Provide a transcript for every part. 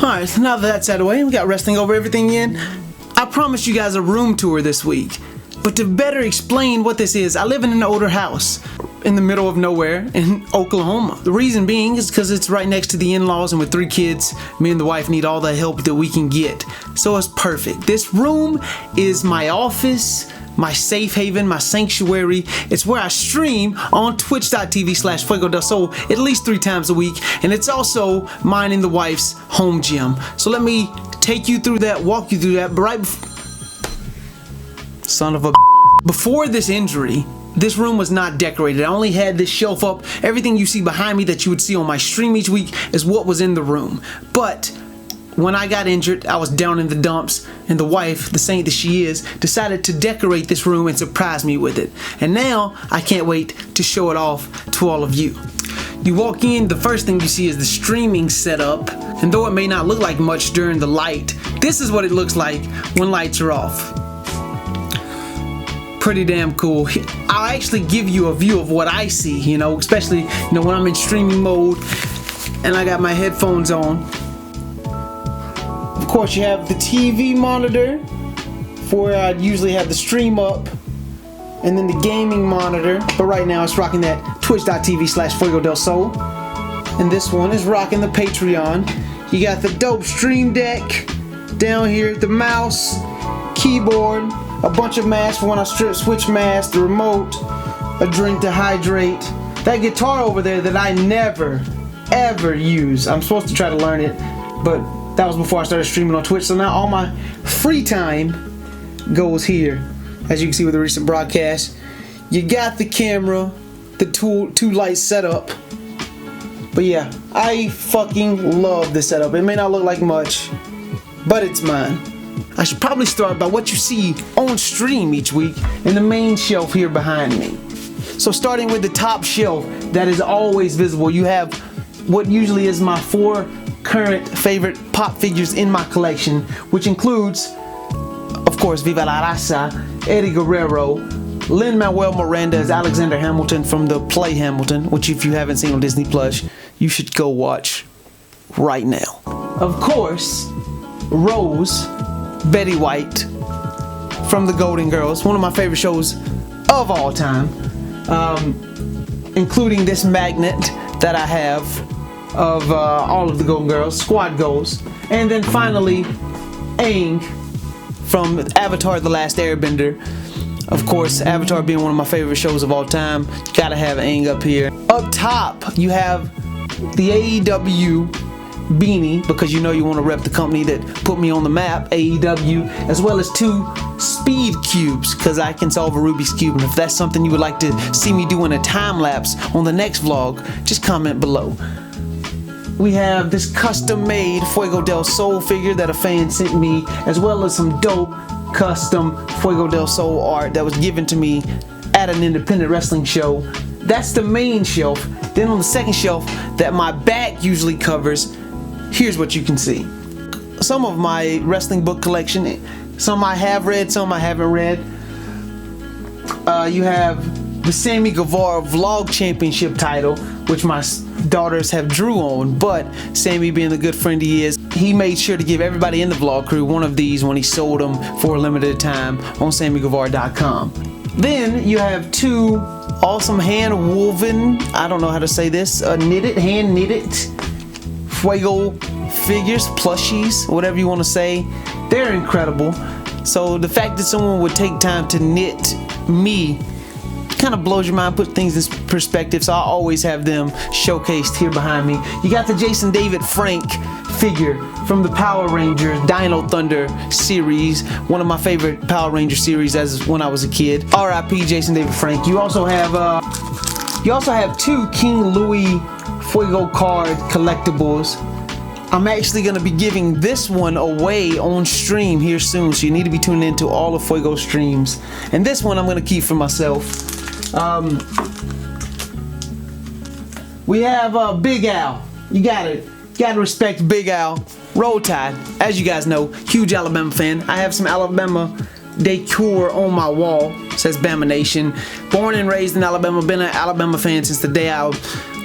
Alright, so now that that's out of the way, we got wrestling over everything in. I promised you guys a room tour this week. But to better explain what this is, I live in an older house in the middle of nowhere in Oklahoma. The reason being is because it's right next to the in-laws, and with 3 kids, me and the wife need all the help that we can get. So it's perfect. This room is my office, my safe haven, my sanctuary. It's where I stream on twitch.tv/Fuego Del Sol at least 3 times a week, and it's also mine and the wife's home gym. So let me take you through that, walk you through that, but son of a before this injury, this room was not decorated. I only had this shelf up. Everything you see behind me that you would see on my stream each week is what was in the room. But when I got injured, I was down in the dumps, and the wife, the saint that she is, decided to decorate this room and surprise me with it. And now I can't wait to show it off to all of you. You walk in, the first thing you see is the streaming setup, and though it may not look like much during the light, this is what it looks like when lights are off. Pretty damn cool. I'll actually give you a view of what I see, especially when I'm in streaming mode and I got my headphones on. Of course, you have the TV monitor for where I'd usually have the stream up, and then the gaming monitor, but right now it's rocking that twitch.tv/Fuego Del Sol, and this one is rocking the Patreon. You got the dope stream deck down here, the mouse, keyboard, a bunch of masks for when I switch masks, the remote, a drink to hydrate, that guitar over there that I never ever use. I'm supposed to try to learn it, but that was before I started streaming on Twitch, so now all my free time goes here, as you can see with the recent broadcast. You got the camera, the two light setup, but yeah, I fucking love this setup. It may not look like much, but it's mine. I should probably start by what you see on stream each week in the main shelf here behind me. So starting with the top shelf that is always visible, you have what usually is my 4 current favorite pop figures in my collection, which includes, of course, Viva la Raza, Eddie Guerrero, Lin-Manuel Miranda as Alexander Hamilton from the play Hamilton, which if you haven't seen on Disney Plus, you should go watch right now. Of course, Rose, Betty White from the Golden Girls, one of my favorite shows of all time, including this magnet that I have of all of the Golden Girls, Squad Goals, and then finally Aang from Avatar: The Last Airbender. Of course, Avatar being one of my favorite shows of all time, gotta have Aang up here. Up top, you have the AEW beanie, because you want to rep the company that put me on the map, AEW, as well as 2 speed cubes, because I can solve a Rubik's Cube, and if that's something you would like to see me do in a time lapse on the next vlog, just comment below. We have this custom made Fuego Del Sol figure that a fan sent me, as well as some dope custom Fuego Del Sol art that was given to me at an independent wrestling show. That's the main shelf. Then on the second shelf that my back usually covers, here's what you can see. Some of my wrestling book collection, some I have read, some I haven't read. You have the Sammy Guevara Vlog Championship title, which my daughters have drew on, but Sammy, being the good friend he is, he made sure to give everybody in the vlog crew one of these when he sold them for a limited time on SammyGuevara.com. Then you have 2 awesome hand-woven, I don't know how to say this, hand-knitted Fuego figures, plushies, whatever you want to say. They're incredible. So the fact that someone would take time to knit me kind of blows your mind, put things in perspective, so I always have them showcased here behind me. You got the Jason David Frank figure from the Power Rangers Dino Thunder series, one of my favorite Power Ranger series as when I was a kid. R.I.P. Jason David Frank. You also have 2 King Louis Fuego card collectibles. I'm actually going to be giving this one away on stream here soon, so you need to be tuning into all of Fuego streams. And this one I'm going to keep for myself. We have Big Al. You gotta respect Big Al. Roll Tide, as you guys know, huge Alabama fan. I have some Alabama decor on my wall. It says Bama Nation. Born and raised in Alabama, been an Alabama fan since the day I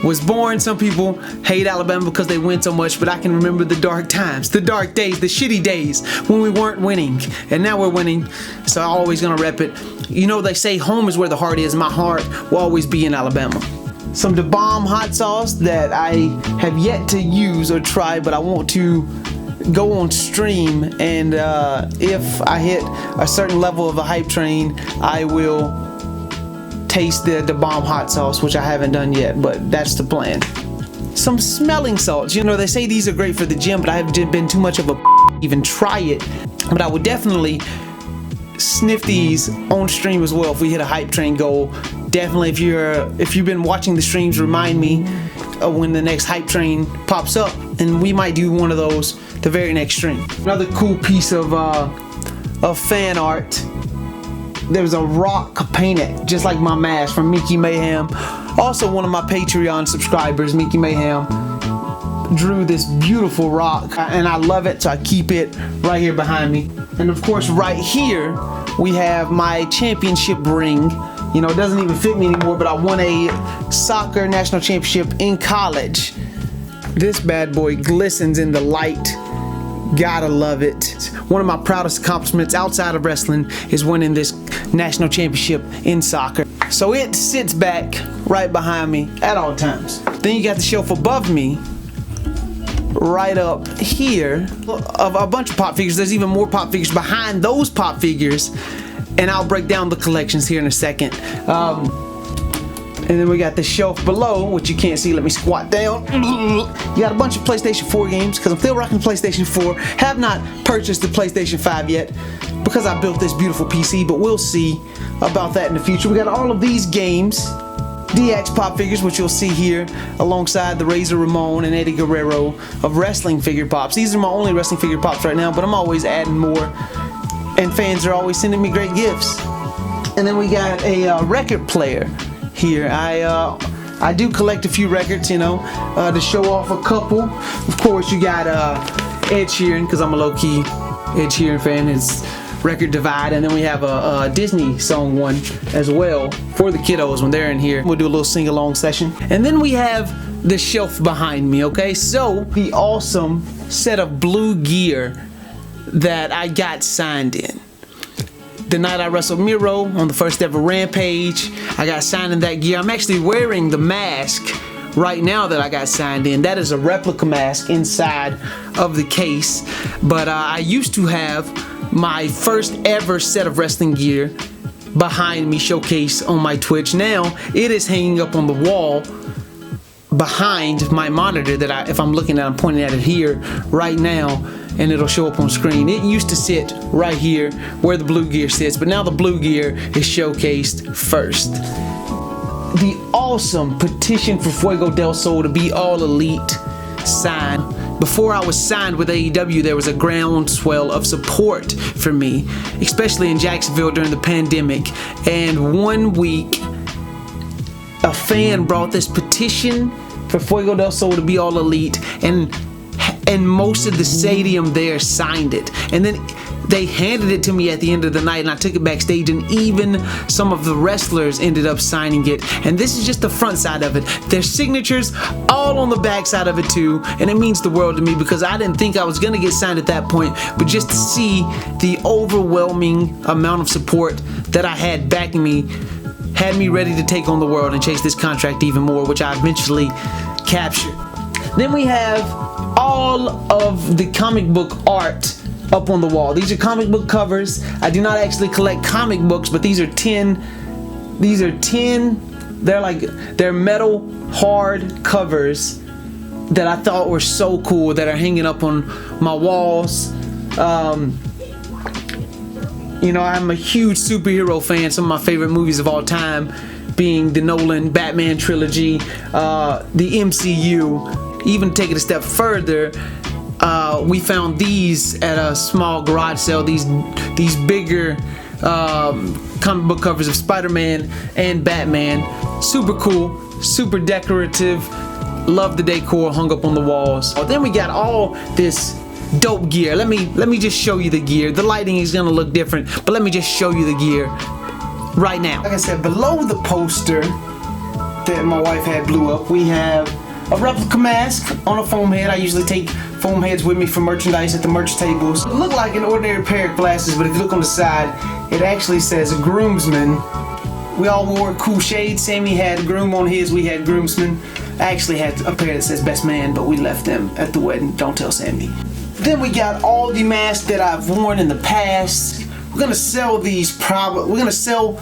was born. Some people hate Alabama because they win so much, but I can remember the dark times, the dark days, the shitty days when we weren't winning, and now we're winning, so I'm always gonna rep it. You know, they say home is where the heart is. My heart will always be in Alabama. Some Da Bomb hot sauce that I have yet to use or try, but I want to go on stream, and if I hit a certain level of a hype train, I will taste the Da Bomb hot sauce, which I haven't done yet, but that's the plan. Some smelling salts. You know, they say these are great for the gym, but I haven't been too much of a even try it, but I would definitely sniff these on stream as well if we hit a hype train goal. Definitely, if you've been watching the streams, remind me when the next hype train pops up, and we might do one of those the very next stream. Another cool piece of fan art. There's a rock painted just like my mask from Mickey Mayhem. Also, one of my Patreon subscribers, Mickey Mayhem, drew this beautiful rock, and I love it, so I keep it right here behind me. And of course, right here we have my championship ring. You know, it doesn't even fit me anymore, but I won a soccer national championship in college. This bad boy glistens in the light. Gotta love it. One of my proudest accomplishments outside of wrestling is winning this national championship in soccer. So it sits back right behind me at all times. Then you got the shelf above me, right up here, of a bunch of pop figures. There's even more pop figures behind those pop figures, and I'll break down the collections here in a second. And then we got the shelf below, which you can't see. Let me squat down. You got a bunch of PlayStation 4 games, because I'm still rocking PlayStation 4. Have not purchased the PlayStation 5 yet, because I built this beautiful PC, but we'll see about that in the future. We got all of these games. DX pop figures, which you'll see here alongside the Razor Ramon and Eddie Guerrero of wrestling figure pops. These are my only wrestling figure pops right now, but I'm always adding more, and fans are always sending me great gifts. And then we got a record player here. I do collect a few records, you know, to show off a couple. Of course, you got Ed Sheeran, because I'm a low-key Ed Sheeran fan. It's Record Divide, and then we have a Disney song one as well for the kiddos when they're in here. We'll do a little sing-along session. And then we have the shelf behind me, okay? So, the awesome set of blue gear that I got signed in. The night I wrestled Miro on the first ever Rampage, I got signed in that gear. I'm actually wearing the mask right now that I got signed in. That is a replica mask inside of the case, but I used to have my first ever set of wrestling gear behind me showcased on my Twitch. Now it is hanging up on the wall behind my monitor that if I'm looking at, I'm pointing at it here right now, and it'll show up on screen. It used to sit right here where the blue gear sits, but now the blue gear is showcased first. The awesome petition for Fuego Del Sol to be all elite sign. Before I was signed with AEW, there was a groundswell of support for me, especially in Jacksonville during the pandemic. And one week, a fan brought this petition for Fuego Del Sol to be all elite, and most of the stadium there signed it. And then they handed it to me at the end of the night, and I took it backstage, and even some of the wrestlers ended up signing it. And this is just the front side of it. Their signatures all on the back side of it too, and it means the world to me, because I didn't think I was gonna get signed at that point, but just to see the overwhelming amount of support that I had backing me had me ready to take on the world and chase this contract even more, which I eventually captured. Then we have all of the comic book art up on the wall. These are comic book covers. I do not actually collect comic books, but these are 10. They're metal hard covers that I thought were so cool, that are hanging up on my walls. You know, I'm a huge superhero fan. Some of my favorite movies of all time being the Nolan Batman trilogy, the MCU. Even take it a step further, we found these at a small garage sale. These bigger comic book covers of Spider-Man and Batman. Super cool, super decorative. Love the decor hung up on the walls. Then we got all this dope gear. Let me just show you the gear. The lighting is gonna look different, but let me just show you the gear right now. Like I said, below the poster that my wife had blew up. We have a replica mask on a foam head. I usually take foam heads with me for merchandise at the merch tables. It looked like an ordinary pair of glasses, but if you look on the side, it actually says groomsman. We all wore cool shades. Sammy had groom on his, we had groomsman. I actually had a pair that says best man, but we left them at the wedding. Don't tell Sammy. Then we got all the masks that I've worn in the past. We're gonna sell these we're gonna sell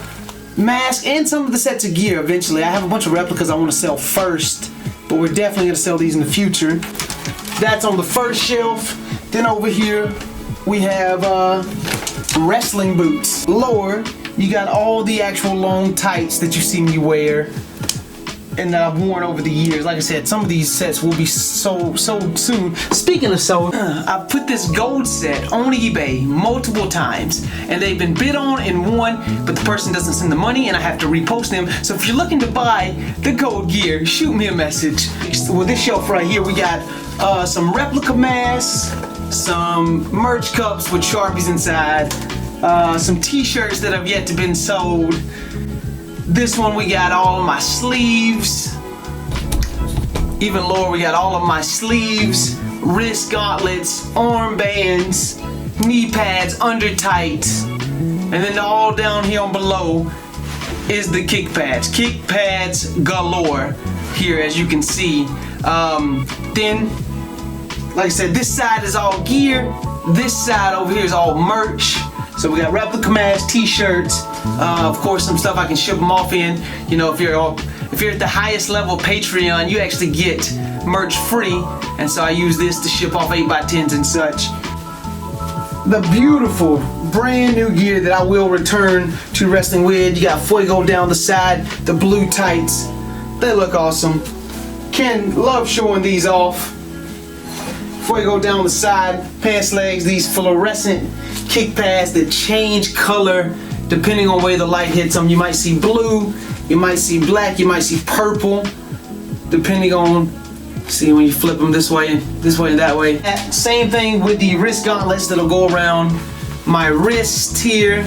masks and some of the sets of gear eventually. I have a bunch of replicas I want to sell first, but we're definitely gonna sell these in the future. That's on the first shelf. Then over here we have wrestling boots. Lower, you got all the actual long tights that you see me wear and that I've worn over the years. Like I said, some of these sets will be sold soon. Speaking of sold, I've put this gold set on eBay multiple times and they've been bid on and won, but the person doesn't send the money and I have to repost them. So if you're looking to buy the gold gear, shoot me a message. With this shelf right here, we got some replica masks, some merch cups with Sharpies inside, some t-shirts that have yet to been sold. This one we got all of my sleeves. Even lower we got all of my sleeves, wrist gauntlets, arm bands, knee pads, under tights, and then all down here on below is the kick pads. Kick pads galore here, as you can see. Then, like I said, this side is all gear. This side over here is all merch. So we got replica masks, t-shirts, of course some stuff I can ship them off in. You know, if you're at the highest level Patreon, you actually get merch free, and so I use this to ship off 8x10s and such. The beautiful brand new gear that I will return to wrestling with. You got Fuego down the side, the blue tights. They look awesome. Love showing these off. Fuego down the side, pants legs, these fluorescent kick pads that change color depending on where the light hits them. You might see blue, you might see black, you might see purple, depending on, see when you flip them this way and that way. Same thing with the wrist gauntlets that'll go around my wrist here.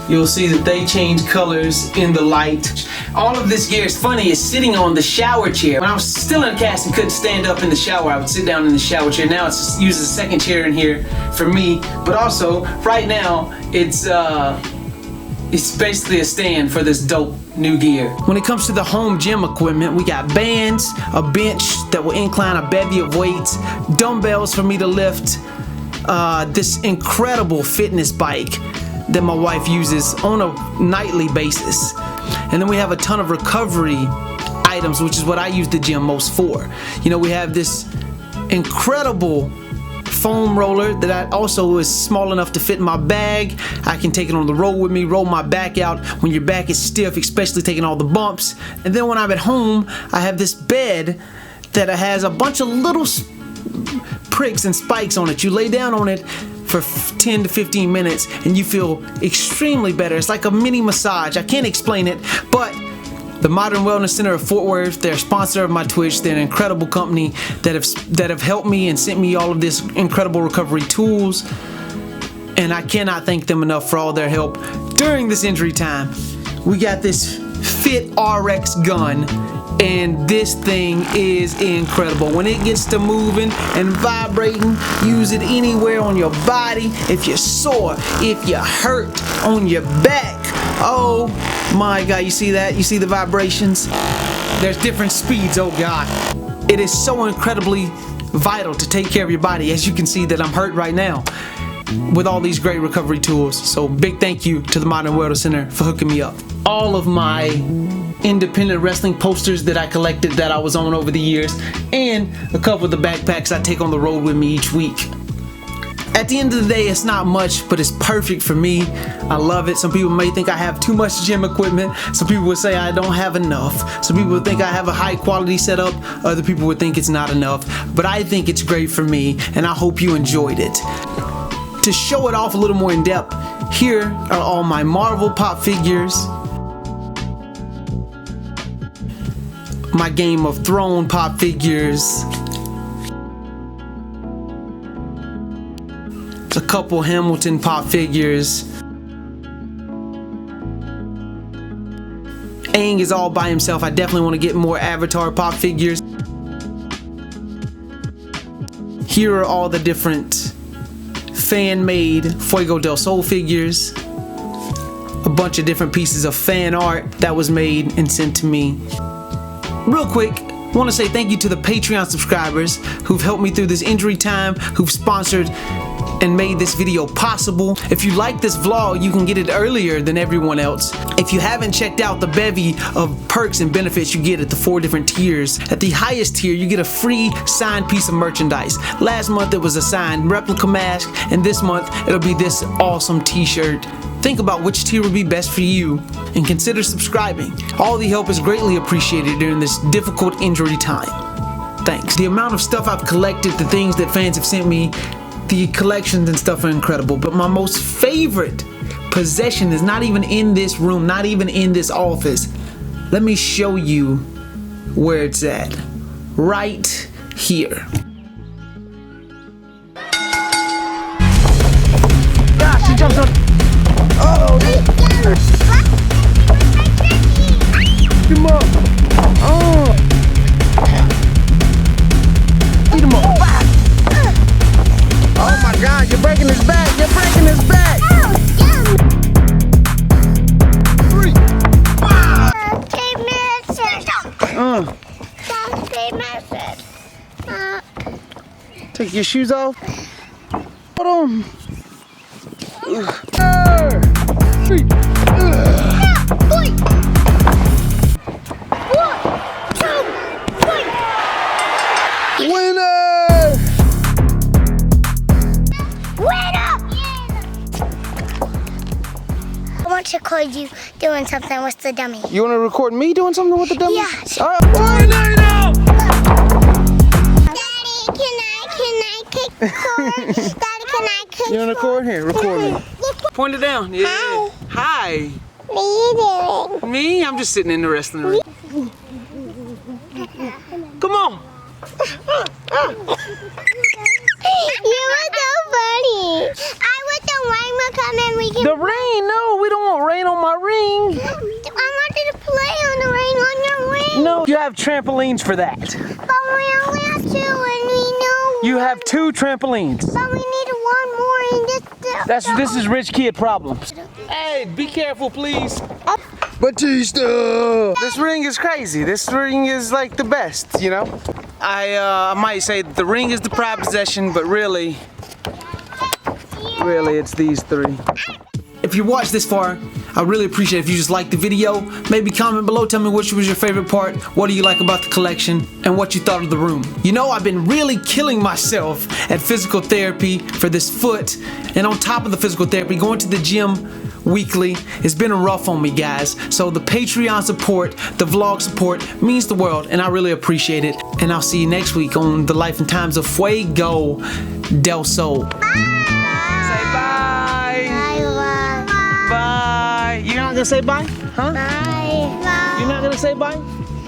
You'll see that they change colors in the light. All of this gear is funny, is sitting on the shower chair. When I was still in a cast and couldn't stand up in the shower, I would sit down in the shower chair. Now it's just used as a second chair in here for me, but also right now it's basically a stand for this dope new gear. When it comes to the home gym equipment, we got bands, a bench that will incline a bevy of weights, dumbbells for me to lift, this incredible fitness bike that my wife uses on a nightly basis. And then we have a ton of recovery items, which is what I use the gym most for. You know, we have this incredible foam roller that also is small enough to fit in my bag. I can take it on the road with me, roll my back out when your back is stiff, especially taking all the bumps. And then when I'm at home, I have this bed that has a bunch of little pricks and spikes on it. You lay down on it for 10 to 15 minutes and you feel extremely better. It's like a mini massage. I can't explain it, but the Modern Wellness Center of Fort Worth, they're a sponsor of my Twitch. They're an incredible company that have helped me and sent me all of this incredible recovery tools, and I cannot thank them enough for all their help during this injury time. We got this Fit RX gun, and this thing is incredible. When it gets to moving and vibrating, use it anywhere on your body. If you're sore, if you're hurt on your back, oh my God, you see that? You see the vibrations? There's different speeds, oh God. It is so incredibly vital to take care of your body. As you can see that I'm hurt right now with all these great recovery tools. So big thank you to the Modern Wellness Center for hooking me up. All of my independent wrestling posters that I collected that I was on over the years, and a couple of the backpacks I take on the road with me each week. At the end of the day, it's not much, but it's perfect for me. I love it. Some people may think I have too much gym equipment. Some people would say I don't have enough. Some people would think I have a high quality setup. Other people would think it's not enough. But I think it's great for me, and I hope you enjoyed it. To show it off a little more in depth, here are all my Marvel pop figures, my Game of Thrones pop figures, a couple Hamilton pop figures, Aang is all by himself. I definitely want to get more Avatar pop figures. Here are all the different fan-made Fuego Del Sol figures. A bunch of different pieces of fan art that was made and sent to me. Real quick, I want to say thank you to the Patreon subscribers who've helped me through this injury time, who've sponsored and made this video possible. If you like this vlog, you can get it earlier than everyone else. If you haven't checked out the bevy of perks and benefits you get at the 4 different tiers, at the highest tier you get a free signed piece of merchandise. Last month it was a signed replica mask, and this month it'll be this awesome t-shirt. Think about which tier would be best for you and consider subscribing. All the help is greatly appreciated during this difficult injury time. Thanks. The amount of stuff I've collected, the things that fans have sent me, the collections and stuff are incredible, but my most favorite possession is not even in this room, not even in this office. Let me show you where it's at. Right here. Ah, she jumps on. Oh! Come on. Oh! Eat him up. Oh my God, you're breaking his back! You're breaking his back! Oh, 3, 5. Take your shoes off. Hold on. 3. Winner! I want to record you doing something with the dummy. You want to record me doing something with the dummy? Yes. All right. Daddy, can I kick the cord? Daddy, can I kick You want to record? Here, record me. Point it down. Yeah. Hi. What are you doing? Me? I'm just sitting in the wrestling ring. Come on. You were so funny. I want the rain will come and we can. The rain? No, we don't want rain on my ring. I wanted to play on the rain on your ring. No, you have trampolines for that. But we only have 2 and we know. You have 2 trampolines. But we need one more in this. This is rich kid problems. Hey, be careful, please. Batista! This ring is crazy. This ring is like the best, you know? I might say that the ring is the pride possession, but really it's these 3. If you watched this far, I really appreciate it if you just like the video. Maybe comment below, tell me which was your favorite part, what do you like about the collection, and what you thought of the room. You know, I've been really killing myself at physical therapy for this foot, and on top of the physical therapy, going to the gym weekly has been rough on me, guys. So the Patreon support, the vlog support means the world, and I really appreciate it. And I'll see you next week on the life and times of Fuego Del Sol. Bye. Say bye. Bye. Bye. You're not gonna say bye? Huh? Bye. You're not gonna say bye?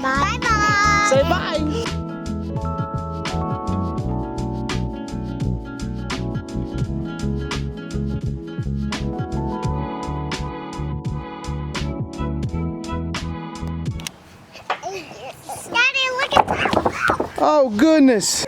Bye. Bye. Say bye. Daddy, look at that. Oh goodness.